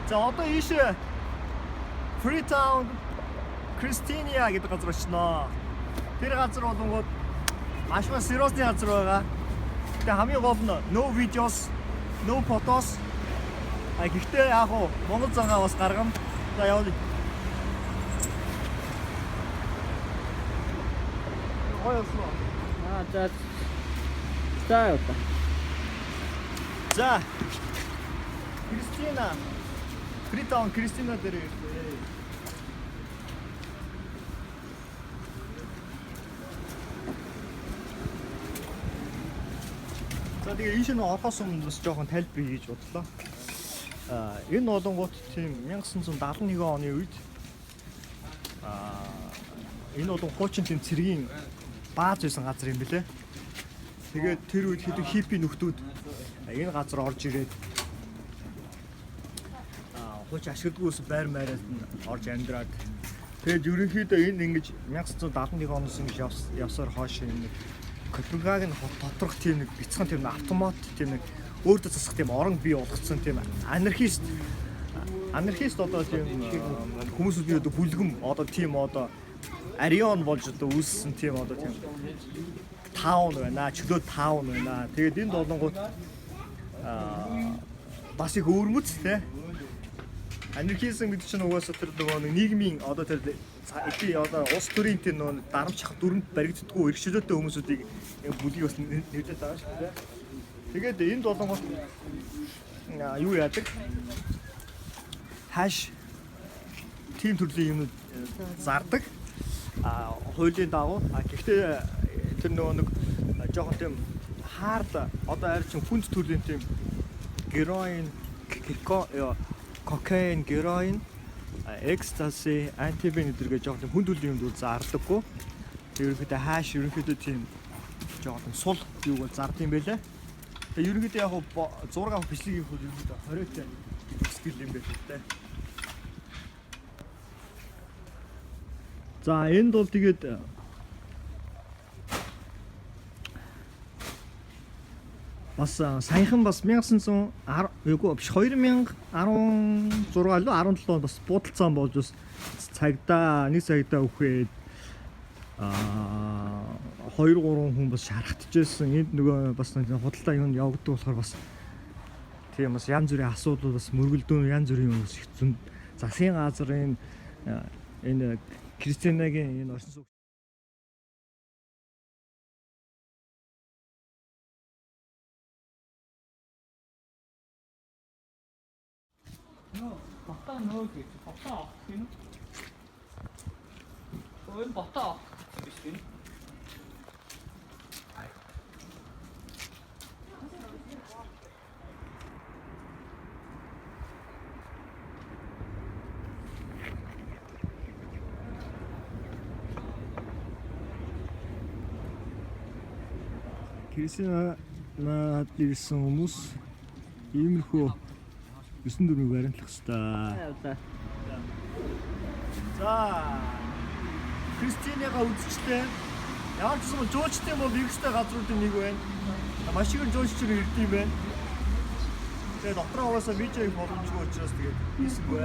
За одоо ийшээ Freetown Christiania гэдэг газар очно. Тэр газар болонгууд маш сериусны газар байгаа. Тэгээ хамгийн гол нь no videos, no photos. Гэхдээ яг уу Монгол цагаа бас гаргана. За явъя. За. Кристина. Freetown Кристина дээр ирлээ. За тэгээ ийш нь орохоос өмнө бас жоохон тайлбар хийж бодлоо. Энэ олонгууд тийм 1971 оны үед энэ олон хуучин тийм цэргийн бааз байсан газар юм билэ. Тэгээд тэр үед хэдэн хиппи нөхдүүд энэ газар орж ирээд хууч ашигладгүй ус байр маяраас нь орж амьдраад тэгээд ерөнхийдөө энэ ингэж 1971 оноос ингэж явсаар хойш нэг Копенгаген хот доторх тийм нэг бяцхан тийм автомат тийм нэг өөртөө засах тийм орон бий болгоцсон тийм анархист одоо тийм хүмүүсүүд бий одоо бүлгэм одоо тийм одоо арион болж одоо үүссэн тийм одоо тийм таун байна, чөлөө таун байна. Тэгээд энд болонгууд бас их өвөрмөц те анархизм гэдэг чинь угаасаа тэр нөгөө нийгмийн одоо тэр одоо улс төрийн тэр нөгөө дарамтчах дүрмд баригддаггүй эрхчлөөтэй хүмүүсүүдийг бүлгийг бас нэрлээд байгаа шүү дээ. Тэгээд энд болонгууд юу яадаг? Хаш тийм төрлийн юмнууд зардаг. Хуулийн дагуу. Гэхдээ тэр нөгөө нэг жоохон тийм хард одоо арай чин хүнд төрлийн тийм героин, кокаин, героин, экстаси, антибен гэдэргээ жоохон тийм хүнд төрлийн юмд зардаггүй. Ерөнхийдөө хааш ерөнхийдөө тийм жоохон сул юу бол зардсан юм байлаа. Тэгээ ерөнхийдөө яг зураг авах бичлэгийн хөл ерөнхийдөө 20-тай скил юм байлаа тэ. За энд бол тэгээд бас саяхан бас 1916 лөө 17 бас буудалцаан болж бас цагдаа нэг цагдаа үхээд 2-3 хүн бас шархтажсэн. Энд нөгөө бас худалдаа юм явагддаг болохоор бас тийм бас янз бүрийн асуудал бас мөргөлдөөн янз бүрийн юм их зүүн засгийн газрын энэ Кристинагийн энэ орчин суугч Bata нөө гэж бата авах юм. Өөр бата авах биш юм. Кристина наад ирсэн хүмүүс иймэрхүү 9-4 баримтлах хэвээр. За. Кристинагаа үзчихлээ. Ямар ч юм жуулчтай бол эргэжтэй газруудын нэг байна. Маш их жуулч чинь ирдэг юм байна. Тэгээд дотроо угаасаа видео их боломжгүй учраас тэгээд хийсгүй.